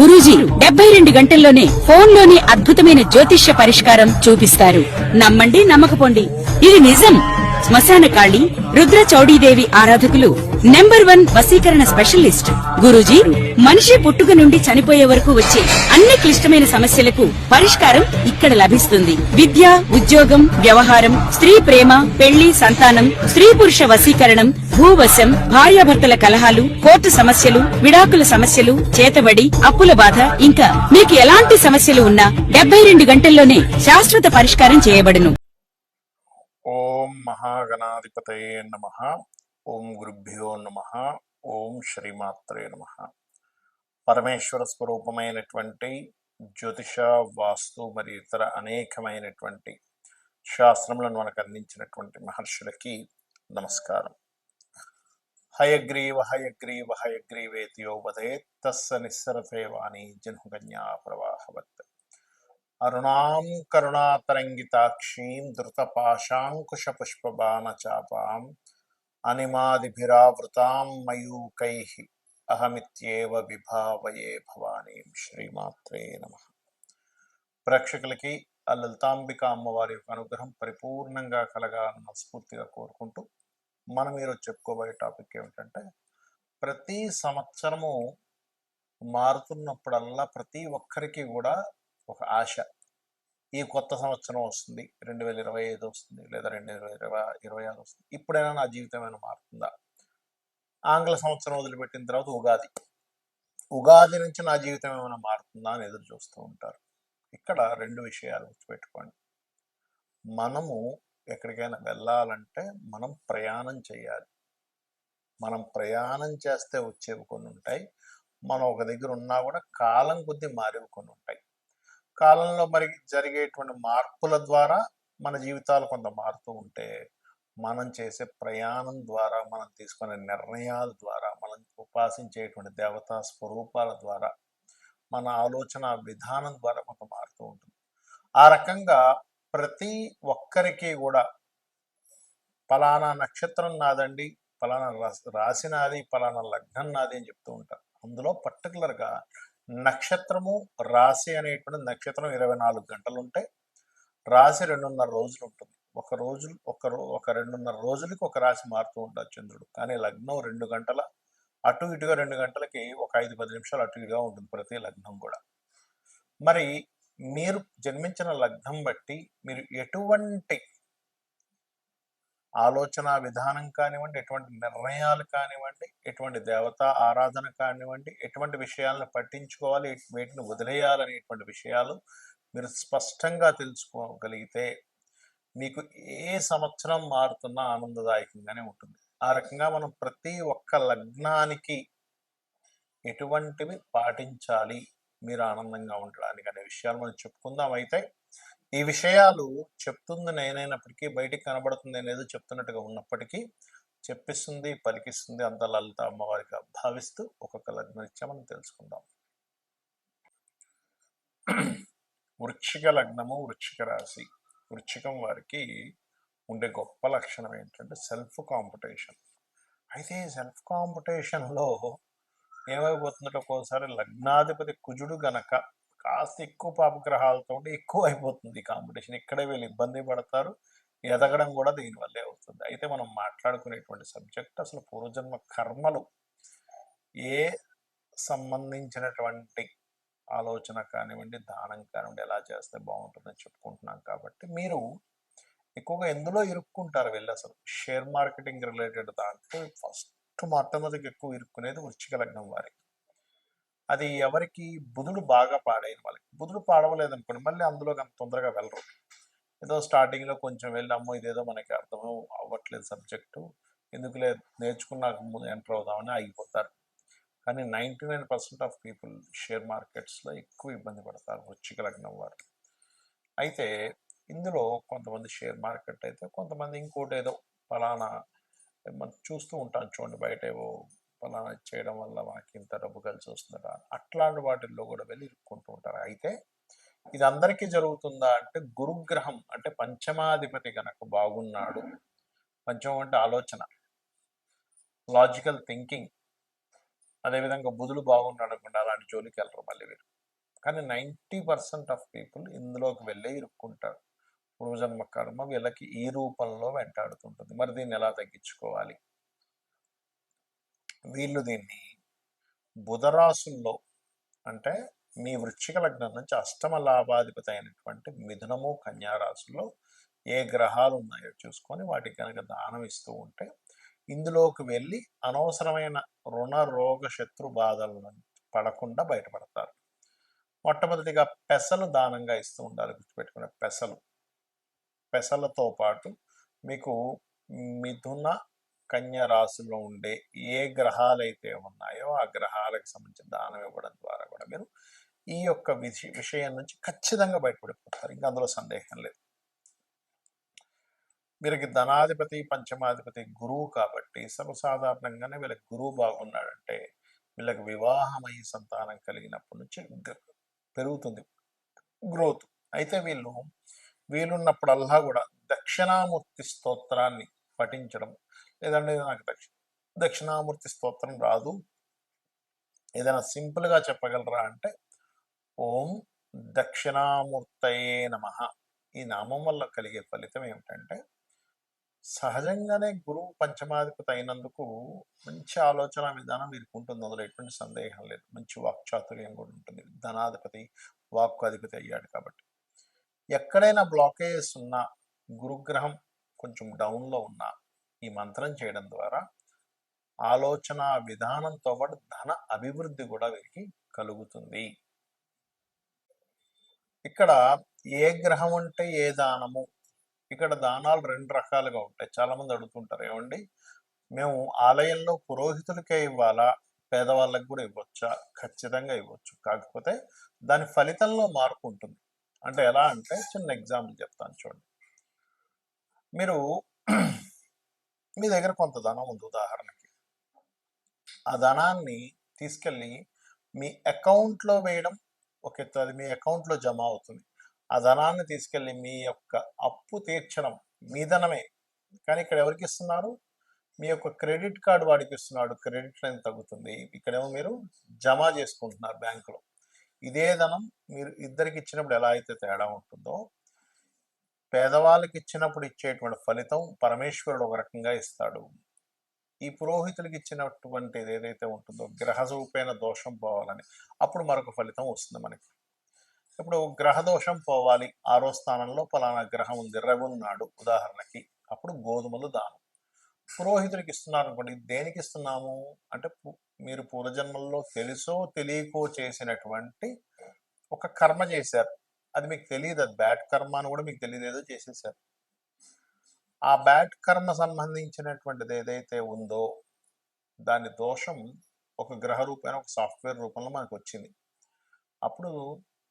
గురూజీ 72 గంటల్లోనే ఫోన్లోనే అద్భుతమైన జ్యోతిష్య పరిష్కారం చూపిస్తారు. నమ్మండి, నమ్మకపోండి, ఇది నిజం. శ్మశాన కాళి రుద్ర చౌడీదేవి ఆరాధకులు నంబర్ 1 వశీకరణ స్పెషలిస్ట్. గురూజీ మనిషి పుట్టుక నుండి చనిపోయే వరకు వచ్చే అన్ని క్లిష్టమైన సమస్యలకు పరిష్కారం ఇక్కడ లభిస్తుంది. విద్య, ఉద్యోగం, వ్యవహారం, స్త్రీ ప్రేమ, పెళ్లి, సంతానం, స్త్రీ పురుష వశీకరణం, భూవశం, భార్యాభర్తల కలహాలు, కోర్టు సమస్యలు, విడాకుల సమస్యలు, చేతబడి, అప్పుల బాధ, ఇంకా మీకు ఎలాంటి సమస్యలు ఉన్నా 72 గంటల్లోనే శాశ్వత పరిష్కారం చేయబడును. ఓం మహాగణాధిపతయే నమః. ఓం గురుభ్యో నమః. ఓం శ్రీమాత్రే నమః. పరమేశ్వర స్వరూపమైనటువంటి జ్యోతిష, వాస్తు మరియు ఇతర అనేకమైనటువంటి శాస్త్రములను మనకు అందించినటువంటి మహర్షులకి నమస్కారం. హయగ్రీవ హయగ్రీవ హయగ్రీవేతియో వదేత్ తస్స నిస్సరతే వాణి జన్హుకన్యా ప్రవాహవత్. అరుణాం కరుణాతరంగితాక్షీం ధృతపాశాంకుశపుష్పబాణచాపాం అనిమాదిభిరావృతాం మయూకైః అహమిత్యేవ విభావయే భవానీం. శ్రీమాత్రే నమః. ప్రేక్షకులకి ఆ లలితాంబిక అమ్మవారి యొక్క అనుగ్రహం పరిపూర్ణంగా కలగాలని మనస్ఫూర్తిగా కోరుకుంటూ మనం ఈరోజు చెప్పుకోబోయే టాపిక్ ఏమిటంటే, ప్రతి సంవత్సరము మారుతున్నప్పుడల్లా ప్రతి ఒక్కరికి కూడా ఒక ఆశ. ఈ కొత్త సంవత్సరం వస్తుంది, 2025 వస్తుంది, లేదా 2026 వస్తుంది, ఇప్పుడైనా నా జీవితం ఏమైనా మారుతుందా? ఆంగ్ల సంవత్సరం వదిలిపెట్టిన తర్వాత ఉగాది నుంచి నా జీవితం ఏమైనా మారుతుందా అని ఎదురు చూస్తూ ఉంటారు. ఇక్కడ 2 విషయాలు గుర్తుపెట్టుకోండి. మనము ఎక్కడికైనా వెళ్ళాలంటే మనం ప్రయాణం చేయాలి. మనం ప్రయాణం చేస్తే వచ్చేవి కొన్ని ఉంటాయి, మనం ఒక దగ్గర ఉన్నా కూడా కాలం కొద్దీ మారేవి కొన్ని ఉంటాయి. కాలంలో మరి జరిగేటువంటి మార్పుల ద్వారా మన జీవితాలు కొంత మారుతూ ఉంటే, మనం చేసే ప్రయాణం ద్వారా, మనం తీసుకునే నిర్ణయాల ద్వారా, మనం ఉపాసించేటువంటి దేవతా స్వరూపాల ద్వారా, మన ఆలోచన విధానం ద్వారా కొంత మారుతూ ఉంటుంది. ఆ రకంగా ప్రతి ఒక్కరికి కూడా ఫలానా నక్షత్రం నాదండి, ఫలానా రాశి నాది, ఫలానా లగ్నం నాది అని చెప్తూ ఉంటారు. అందులో పర్టికులర్గా నక్షత్రము, రాశి అనేటువంటి నక్షత్రం 24 గంటలు ఉంటే, రాశి 2.5 రోజులు ఉంటుంది. ఒక 2.5 రోజులకి ఒక రాశి మారుతూ ఉంటారు చంద్రుడు. కానీ లగ్నం 2 గంటల అటు ఇటుగా, 2 గంటలకి ఒక 5-10 నిమిషాలు అటు ఇటుగా ఉంటుంది ప్రతి లగ్నం కూడా. మరి మీరు జన్మించిన లగ్నం బట్టి మీరు ఎటువంటి ఆలోచన విధానం కానివ్వండి, ఎటువంటి నిర్ణయాలు కానివ్వండి, ఎటువంటి దేవతా ఆరాధన కానివ్వండి, ఎటువంటి విషయాలను పట్టించుకోవాలి, వీటిని వదిలేయాలనేటువంటి విషయాలు మీరు స్పష్టంగా తెలుసుకోగలిగితే మీకు ఏ సంవత్సరం మారుతున్నా ఆనందదాయకంగానే ఉంటుంది. ఆ రకంగా మనం ప్రతి ఒక్క లగ్నానికి ఎటువంటివి పాటించాలి మీరు ఆనందంగా ఉండడానికి అనే విషయాలు మనం చెప్పుకుందాం. అయితే ఈ విషయాలు చెప్తుంది నేనైనప్పటికీ, బయటికి కనబడుతుంది అనేది చెప్తున్నట్టుగా ఉన్నప్పటికీ, చెప్పిస్తుంది, పలికిస్తుంది అంత లలిత అమ్మవారిగా భావిస్తూ ఒక్కొక్క లగ్నరీత్యా మనం తెలుసుకుందాం. వృశ్చిక లగ్నము, వృశ్చిక రాశి. వృశ్చికం వారికి ఉండే గొప్ప లక్షణం ఏంటంటే సెల్ఫ్ కాంపిటీషన్. అయితే సెల్ఫ్ కాంపిటీషన్లో ఏమైపోతుందంటే, ఒక్కోసారి లగ్నాధిపతి కుజుడు గనక కాస్త ఎక్కువ పాపగ్రహాలతో ఎక్కువ అయిపోతుంది కాంపిటీషన్. ఇక్కడే వీళ్ళు ఇబ్బంది పడతారు, ఎదగడం కూడా దీనివల్లే అవుతుంది. అయితే మనం మాట్లాడుకునేటువంటి సబ్జెక్ట్ అసలు పూర్వజన్మ కర్మలు ఏ సంబంధించినటువంటి ఆలోచన కానివ్వండి, దానం కానివ్వండి, ఎలా చేస్తే బాగుంటుందని చెప్పుకుంటున్నాం. కాబట్టి మీరు ఎక్కువగా ఎందులో ఇరుక్కుంటారు వెళ్ళి, అసలు షేర్ మార్కెటింగ్ రిలేటెడ్ దాంట్లో మొట్టమొదటికి ఎక్కువ ఇరుక్కునేది వృశ్చిక లగ్నం వారికి. అది ఎవరికి? బుధుడు బాగా పాడైన వాళ్ళకి. బుధుడు పాడవలేదనుకోండి, మళ్ళీ అందులో అంత తొందరగా వెళ్ళరు. ఏదో స్టార్టింగ్లో కొంచెం వెళ్ళాము, ఇదేదో మనకి అర్థం అవ్వట్లేదు సబ్జెక్టు, ఎందుకులే నేర్చుకున్నాక ముందు ఎంటర్ అవుదామని ఆగిపోతారు. కానీ 99% ఆఫ్ పీపుల్ షేర్ మార్కెట్స్లో ఎక్కువ ఇబ్బంది పడతారు వృశ్చిక లగ్నం వారు. అయితే ఇందులో కొంతమంది షేర్ మార్కెట్ అయితే, కొంతమంది ఇంకోటి ఏదో ఫలానా మనం చూస్తూ ఉంటాం చూడండి, బయట ఏవో ఫలానా చేయడం వల్ల మనకి ఇంత డబ్బు కలిసి వస్తుందా, అట్లాంటి వాటిల్లో కూడా వెళ్ళి ఇరుక్కుంటూ ఉంటారు. అయితే ఇది అందరికీ జరుగుతుందా అంటే, గురుగ్రహం అంటే పంచమాధిపతి కనుక బాగున్నాడు, పంచమం అంటే ఆలోచన, లాజికల్ థింకింగ్, అదేవిధంగా బుధుడు బాగున్నాడు అనుకోండి, అలాంటి జోలికి వెళ్ళరు మళ్ళీ వీరు. కానీ 90% ఆఫ్ పీపుల్ ఇందులోకి వెళ్ళే ఇరుక్కుంటారు. పూర్వజన్మ కర్మ వీళ్ళకి ఈ రూపంలో వెంటాడుతుంటుంది. మరి దీన్ని ఎలా తగ్గించుకోవాలి? వీళ్ళు దీన్ని బుధరాశుల్లో, అంటే మీ వృశ్చిక లగ్నం నుంచి అష్టమ లాభాధిపతి అయినటువంటి మిథునము కన్యా రాశుల్లో ఏ గ్రహాలు ఉన్నాయో చూసుకొని వాటికి కనుక దానం ఇస్తూ ఉంటే ఇందులోకి వెళ్ళి అనవసరమైన రుణ రోగ శత్రు బాధలను పడకుండా బయటపడతారు. మొట్టమొదటిగా పెసలు దానంగా ఇస్తూ ఉండాలి. గుర్తుపెట్టుకునే పెసలతో పాటు మీకు మిథున కన్య రాశిలో ఉండే ఏ గ్రహాలైతే ఉన్నాయో ఆ గ్రహాలకు సంబంధించిన దానం ఇవ్వడం ద్వారా కూడా మీరు ఈ యొక్క విషయం నుంచి ఖచ్చితంగా బయటపడిపోతారు. ఇంకా అందులో సందేహం లేదు. వీరికి ధనాధిపతి పంచమాధిపతి గురువు కాబట్టి సర్వసాధారణంగానే వీళ్ళకి గురువు బాగున్నాడంటే వీళ్ళకి వివాహమై సంతానం కలిగినప్పటి నుంచి పెరుగుతుంది గ్రోత్. అయితే వీలున్నప్పుడల్లా కూడా దక్షిణామూర్తి స్తోత్రాన్ని పఠించడం, లేదంటే నాకు దక్షిణామూర్తి స్తోత్రం రాదు, ఏదైనా సింపుల్గా చెప్పగలరా అంటే ఓం దక్షిణామూర్తయే నమః. ఈ నామం వల్ల కలిగే ఫలితం ఏమిటంటే సహజంగానే గురువు పంచమాధిపతి అయినందుకు మంచి ఆలోచన విధానం వీరికి ఉంటుంది, అందులో ఎటువంటి సందేహం లేదు. మంచి వాక్చాతుర్యం కూడా ఉంటుంది. ధనాధిపతి వాక్కు అధిపతి అయ్యాడు కాబట్టి ఎక్కడైనా బ్లాకేజెస్ ఉన్నా, గురుగ్రహం కొంచెం డౌన్లో ఉన్నా ఈ మంత్రం చేయడం ద్వారా ఆలోచన విధానంతో పాటు ధన అభివృద్ధి కూడా వీరికి కలుగుతుంది. ఇక్కడ ఏ గ్రహం అంటే ఏ దానము, ఇక్కడ దానాలు రెండు రకాలుగా ఉంటాయి. చాలా మంది అడుగుతుంటారు, ఏమండి మేము ఆలయంలో పురోహితులకే ఇవ్వాలా, పేదవాళ్ళకి కూడా ఇవ్వచ్చా? ఖచ్చితంగా ఇవ్వచ్చు. కాకపోతే దాని ఫలితంలో మార్పు ఉంటుంది. అంటే ఎలా అంటే చిన్న ఎగ్జాంపుల్ చెప్తాను చూడండి. మీరు మీ దగ్గర కొంత ధనం ఉంది ఉదాహరణకి, ఆ ధనాన్ని తీసుకెళ్ళి మీ అకౌంట్లో వేయడం ఒక ఎత్తు, అది మీ అకౌంట్లో జమ అవుతుంది. ఆ ధనాన్ని తీసుకెళ్ళి మీ యొక్క అప్పు తీర్చడం మీ ధనమే, కానీ ఇక్కడ ఎవరికి ఇస్తున్నారు? మీ యొక్క క్రెడిట్ కార్డు వాడికి ఇస్తున్నాడు, క్రెడిట్ లైన్ తగ్గుతుంది. ఇక్కడేమో మీరు జమ చేసుకుంటున్నారు బ్యాంకులో. ఇదే ధనం మీరు ఇద్దరికి ఇచ్చినప్పుడు ఎలా అయితే తేడా ఉంటుందో, పేదవాళ్ళకి ఇచ్చినప్పుడు ఇచ్చేటువంటి ఫలితం పరమేశ్వరుడు ఒక రకంగా ఇస్తాడు. ఈ పురోహితులకి ఇచ్చినటువంటిది ఏదైతే ఉంటుందో గ్రహరూపేణ దోషం పోవాలని, అప్పుడు మరొక ఫలితం వస్తుంది మనకి. ఇప్పుడు గ్రహదోషం పోవాలి, 6వ స్థానంలో పలానా గ్రహం ఉంది, రవి ఉన్నాడు ఉదాహరణకి, అప్పుడు గోధుమలు దానం. పురోహితుడికి ఇస్తున్నారు అనుకోండి, దేనికి ఇస్తున్నాము అంటే మీరు పూర్వజన్మల్లో తెలుసో తెలియకో చేసినటువంటి ఒక కర్మ చేశారు, అది మీకు తెలియదు, అది బ్యాడ్ కర్మ అని కూడా మీకు తెలియదు, ఏదో చేసేసారు. ఆ బ్యాడ్ కర్మ సంబంధించినటువంటిది ఏదైతే ఉందో దాని దోషం ఒక గ్రహ రూపంలో, ఒక సాఫ్ట్వేర్ రూపంలో మనకు వచ్చింది. అప్పుడు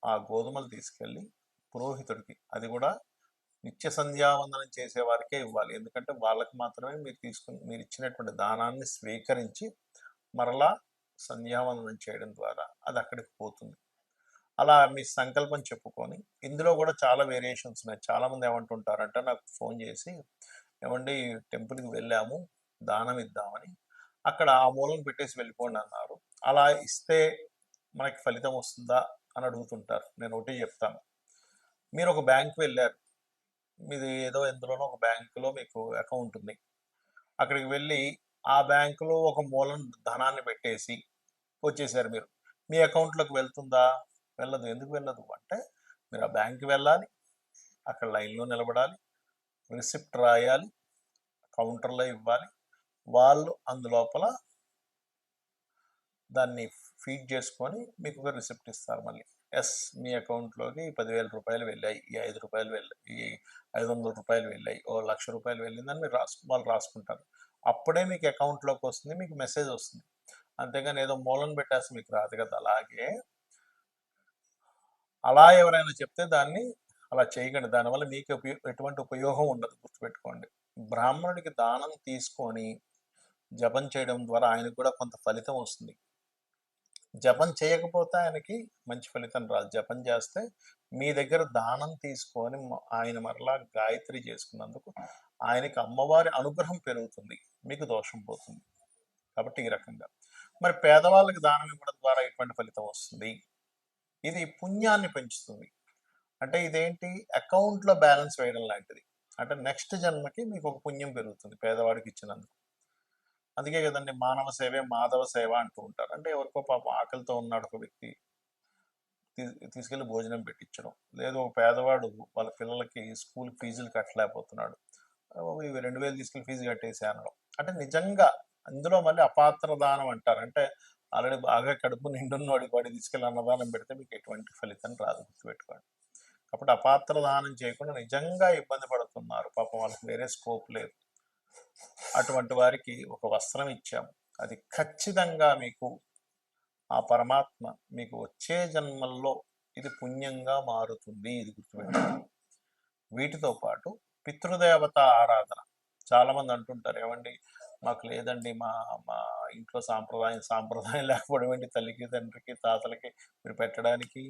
ఆ గోధుమలు తీసుకెళ్ళి పురోహితుడికి, అది కూడా నిత్య సంధ్యావందనం చేసే వారికే ఇవ్వాలి. ఎందుకంటే వాళ్ళకి మాత్రమే మీరు ఇచ్చినటువంటి దానాన్ని స్వీకరించి మరలా సంధ్యావందనం చేయడం ద్వారా అది అక్కడికి పోతుంది. అలా మీ సంకల్పం చెప్పుకొని, ఇందులో కూడా చాలా వేరియేషన్స్ ఉన్నాయి. చాలామంది ఏమంటుంటారంటే నాకు ఫోన్ చేసి, ఏమండి టెంపుల్కి వెళ్ళాము దానం ఇద్దామని, అక్కడ ఆ మూలం పెట్టేసి వెళ్ళిపోండి అన్నారు. అలా ఇస్తే మనకి ఫలితం వస్తుందా అని అడుగుతుంటారు. నేను ఒకటి చెప్తాను, మీరు ఒక బ్యాంక్ వెళ్ళారు, మీది ఏదో ఎందులోనో ఒక బ్యాంకులో మీకు అకౌంట్ ఉంది, అక్కడికి వెళ్ళి ఆ బ్యాంకులో ఒక మూలం ధనాన్ని పెట్టేసి వచ్చేసారు. మీరు మీ అకౌంట్లోకి వెళ్తుందా? వెళ్ళదు. ఎందుకు వెళ్ళదు అంటే మీరు ఆ బ్యాంక్కి వెళ్ళాలి, అక్కడ లైన్లో నిలబడాలి, రిసిప్ట్ రాయాలి, కౌంటర్లో ఇవ్వాలి, వాళ్ళు అందులోపల దాన్ని ఫీడ్ చేసుకొని మీకు ఒక రిసిప్ట్ ఇస్తారు. మళ్ళీ ఎస్ మీ అకౌంట్లోకి 10,000 రూపాయలు వెళ్ళాయి, ఈ 5 రూపాయలు వెళ్ళాయి, ఈ 500 రూపాయలు వెళ్ళాయి, ఓ 1,00,000 రూపాయలు వెళ్ళిందని మీరు వాళ్ళు రాసుకుంటారు. అప్పుడే మీకు అకౌంట్లోకి వస్తుంది, మీకు మెసేజ్ వస్తుంది. అంతేగాని ఏదో మూలం పెట్టేసి మీకు రాదు కదా. అలాగే అలా ఎవరైనా చెప్తే దాన్ని అలా చేయకండి, దానివల్ల మీకు ఎటువంటి ఉపయోగం ఉండదు. గుర్తుపెట్టుకోండి, బ్రాహ్మణుడికి దానం తీసుకొని జపం చేయడం ద్వారా ఆయనకు కూడా కొంత ఫలితం వస్తుంది. జపం చేయకపోతే ఆయనకి మంచి ఫలితం రాదు. జపం చేస్తే మీ దగ్గర దానం తీసుకొని ఆయన మరలా గాయత్రి చేసుకున్నందుకు ఆయనకి అమ్మవారి అనుగ్రహం పెరుగుతుంది, మీకు దోషం పోతుంది. కాబట్టి ఈ రకంగా మరి పేదవాళ్ళకి దానం ఇవ్వడం ద్వారా ఎటువంటి ఫలితం వస్తుంది? ఇది పుణ్యాన్ని పెంచుతుంది. అంటే ఇదేంటి, అకౌంట్లో బ్యాలెన్స్ వేయడం లాంటిది. అంటే నెక్స్ట్ జన్మకి మీకు ఒక పుణ్యం పెరుగుతుంది పేదవాడికి ఇచ్చినందుకు. అందుకే కదండి మానవ సేవే మాధవ సేవ అంటూ ఉంటారు. అంటే ఎవరికో పాపం ఆకలితో ఉన్నాడు ఒక వ్యక్తి, తీసుకెళ్లి భోజనం పెట్టించడం, లేదు ఒక పేదవాడు వాళ్ళ పిల్లలకి స్కూల్ ఫీజులు కట్టలేకపోతున్నాడు, ఇవి 2000 తీసుకెళ్లి ఫీజు కట్టేసి అనడం. అంటే నిజంగా అందులో మళ్ళీ అపాత్ర దానం అంటారు. అంటే ఆల్రెడీ బాగా కడుపు నిండున్నవాడికి వాడి తీసుకెళ్ళి అన్నదానం పెడితే మీకు ఎటువంటి ఫలితం రాదు, గుర్తుపెట్టుకోండి. కాబట్టి అపాత్ర దానం చేయకుండా నిజంగా ఇబ్బంది పడుతున్నారు, పాపం వాళ్ళకి వేరే స్కోప్ లేదు, అటువంటి వారికి ఒక వస్త్రం ఇచ్చాం, అది ఖచ్చితంగా మీకు ఆ పరమాత్మ మీకు వచ్చే జన్మల్లో ఇది పుణ్యంగా మారుతుంది, ఇది గుర్తుపెట్టుకోండి. వీటితో పాటు పితృదేవత ఆరాధన. చాలామంది అంటుంటారు, ఏమండి మాకు లేదండి, మా మా ఇంట్లో సాంప్రదాయం లేకపోవడం ఏంటి, తల్లికి తండ్రికి తాతలకి మీరు పెట్టడానికి.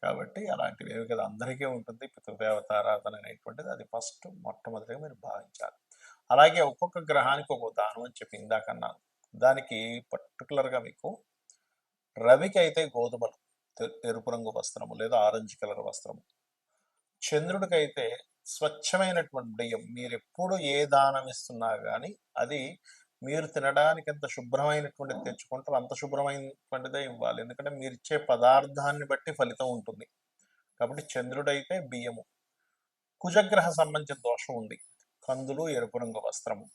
కాబట్టి అలాంటివి ఏమి కదా, అందరికీ ఉంటుంది పితృదేవత ఆరాధన అనేటువంటిది. అది ఫస్ట్ మొట్టమొదటిగా మీరు భావించాలి. అలాగే ఒక్కొక్క గ్రహానికి ఒక దానం అని చెప్పి ఇందాకన్నాను. దానికి పర్టికులర్గా మీకు రవికి అయితే గోధుమలు, ఎరుపు రంగు వస్త్రము లేదా ఆరెంజ్ కలర్ వస్త్రము, చంద్రుడికైతే స్వచ్ఛమైనటువంటి బియ్యం. మీరు ఎప్పుడు ఏ దానం ఇస్తున్నా కానీ అది మీరు తినడానికి ఎంత శుభ్రమైనటువంటిది తెచ్చుకుంటారో అంత శుభ్రమైనటువంటిదే ఇవ్వాలి, ఎందుకంటే మీరు ఇచ్చే పదార్థాన్ని బట్టి ఫలితం ఉంటుంది. కాబట్టి చంద్రుడైతే బియ్యము. కుజగ్రహ సంబంధించిన దోషం ఉంది, కందులు, ఎరుపు రంగు వస్త్రము.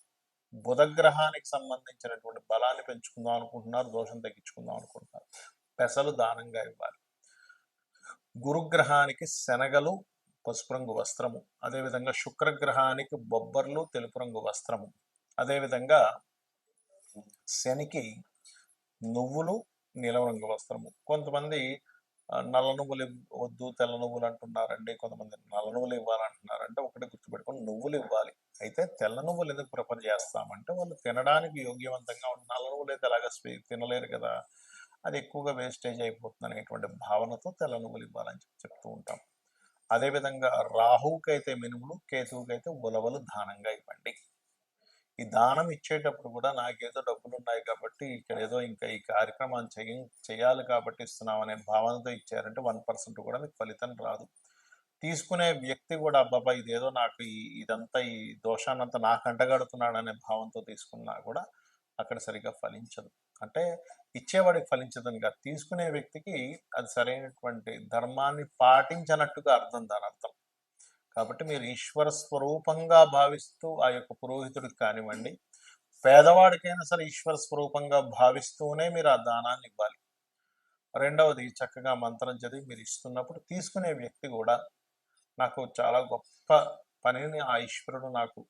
బుధగ్రహానికి సంబంధించినటువంటి బలాన్ని పెంచుకుందాం అనుకుంటున్నారు, దోషం తగ్గించుకుందాం అనుకుంటున్నారు, పెసలు దానంగా ఇవ్వాలి. గురుగ్రహానికి శనగలు, పసుపు రంగు వస్త్రము. అదేవిధంగా శుక్రగ్రహానికి బొబ్బర్లు, తెలుపు రంగు వస్త్రము. అదేవిధంగా శనికి నువ్వులు, నీలం రంగు వస్త్రము. కొంతమంది నల్ల నువ్వులు వద్దు తెల్ల నువ్వులు అంటున్నారండి, కొంతమంది నల్ల నువ్వులు ఇవ్వాలంటున్నారు. అంటే ఒకటి గుర్తుపెట్టుకొని, నువ్వులు ఇవ్వాలి. అయితే తెల్ల నువ్వులు ఎందుకు ప్రిఫర్ చేస్తామంటే వాళ్ళు తినడానికి యోగ్యవంతంగా ఉన్న నల్ల నువ్వులు అయితే అలాగా తినలేరు కదా, అది ఎక్కువగా వేస్టేజ్ అయిపోతుంది అనేటువంటి భావనతో తెల్ల నువ్వులు ఇవ్వాలని చెప్తూ ఉంటాం. అదేవిధంగా రాహువుకి అయితే మినుములు, కేతువుకి అయితే ఉలవలు దానంగా ఇవ్వండి. ఈ దానం ఇచ్చేటప్పుడు కూడా నాకేదో డబ్బులు ఉన్నాయి కాబట్టి ఇక్కడ ఏదో ఇంకా ఈ కార్యక్రమాన్ని చేయాలి కాబట్టి ఇస్తున్నాం అనే భావనతో ఇచ్చారంటే 1% కూడా మీకు ఫలితం రాదు. తీసుకునే వ్యక్తి కూడా అబ్బాబా ఇదేదో నాకు ఇదంతా ఈ దోషాన్నంతా నాకు అంటగడుతున్నాడు అనే భావంతో తీసుకున్నా కూడా అక్కడ సరిగా ఫలించదు. అంటే ఇచ్చేవాడికి ఫలించదని కాదు, తీసుకునే వ్యక్తికి అది సరైనటువంటి ధర్మాన్ని పాటించనట్టుగా అర్థం, దాని అర్థం. కాబట్టి మీరు ఈశ్వర స్వరూపంగా భావిస్తూ ఆ యొక్క పురోహితుడికి కానివ్వండి, పేదవాడికైనా సరే ఈశ్వర స్వరూపంగా భావిస్తూనే మీరు ఆ దానాన్ని ఇవ్వాలి. రెండవది, చక్కగా మంత్రం చదివి మీరు ఇస్తున్నప్పుడు తీసుకునే వ్యక్తి కూడా నాకు చాలా గొప్ప పనిని ఆ ఈశ్వరుడు నాకు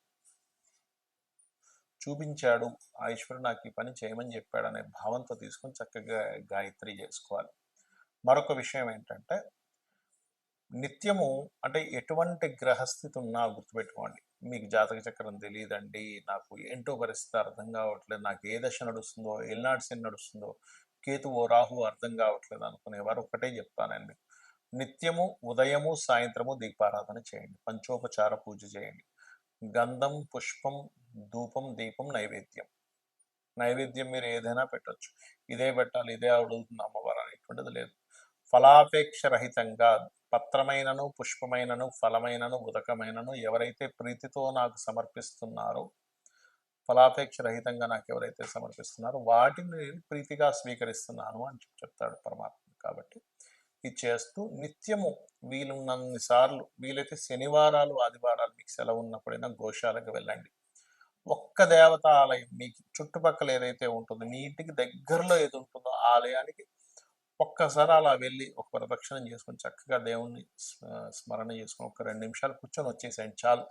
చూపించాడు, ఆ ఈశ్వరుడు నాకు ఈ పని చేయమని చెప్పాడు అనే భావంతో తీసుకొని చక్కగా గాయత్రి చేసుకోవాలి. మరొక విషయం ఏంటంటే, నిత్యము అంటే ఎటువంటి గ్రహస్థితి ఉన్నా గుర్తుపెట్టుకోండి, మీకు జాతక చక్రం తెలియదండి, నాకు ఏంటో పరిస్థితి అర్థం కావట్లేదు, నాకు ఏ దశ నడుస్తుందో, ఎల్నాడు శని నడుస్తుందో, కేతువో రాహు అర్థం కావట్లేదు అనుకునేవారు ఒకటే చెప్తానండి, నిత్యము ఉదయము సాయంత్రము దీపారాధన చేయండి, పంచోపచార పూజ చేయండి. గంధం, పుష్పం, ధూపం, దీపం, నైవేద్యం. నైవేద్యం మీరు ఏదైనా పెట్టచ్చు, ఇదే పెట్టాలి ఇదే అడుగుతుంది అమ్మవారు అనేటువంటిది లేదు. ఫలాపేక్ష రహితంగా పత్రమైనను, పుష్పమైనను, ఫలమైనను, ఉదకమైనను ఎవరైతే ప్రీతితో నాకు సమర్పిస్తున్నారో, ఫలాపేక్ష రహితంగా నాకు ఎవరైతే సమర్పిస్తున్నారో వాటిని నేను ప్రీతిగా స్వీకరిస్తున్నాను అని చెప్తాడు పరమాత్మ. కాబట్టి ఇది చేస్తూ నిత్యము వీలున్నన్ని సార్లు, వీలైతే శనివారాలు ఆదివారాలు మీకు సెలవు ఉన్నప్పుడైనా గోశాలకు వెళ్ళండి. ఒక్క దేవత ఆలయం మీకు చుట్టుపక్కల ఏదైతే ఉంటుందో, మీ ఇంటికి దగ్గరలో ఏది ఉంటుందో ఆలయానికి ఒక్కసారి అలా వెళ్ళి ఒక ప్రదక్షిణం చేసుకొని చక్కగా దేవుణ్ణి స్మరణ చేసుకొని ఒక 2 నిమిషాలు కూర్చొని వచ్చేసేయండి చాలు.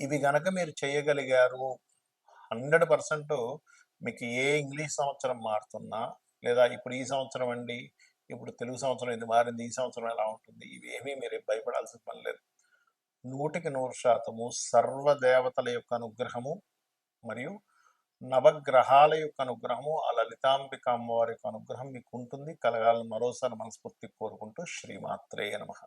ఇవి గనక మీరు చేయగలిగారు 100% మీకు ఏ ఇంగ్లీష్ సంవత్సరం మారుతున్నా, లేదా ఇప్పుడు ఈ సంవత్సరం అండి, ఇప్పుడు తెలుగు సంవత్సరం ఇది మారింది, ఈ సంవత్సరం ఎలా ఉంటుంది, ఇవేమీ మీరు భయపడాల్సిన పని లేదు. 100% సర్వదేవతల యొక్క అనుగ్రహము మరియు నవగ్రహాల యొక్క అనుగ్రహము, ఆ లలితాంబిక అమ్మవారి యొక్క అనుగ్రహం మీకు ఉంటుంది, కలగాలని మరోసారి మనస్ఫూర్తి కోరుకుంటూ శ్రీమాత్రే నమః.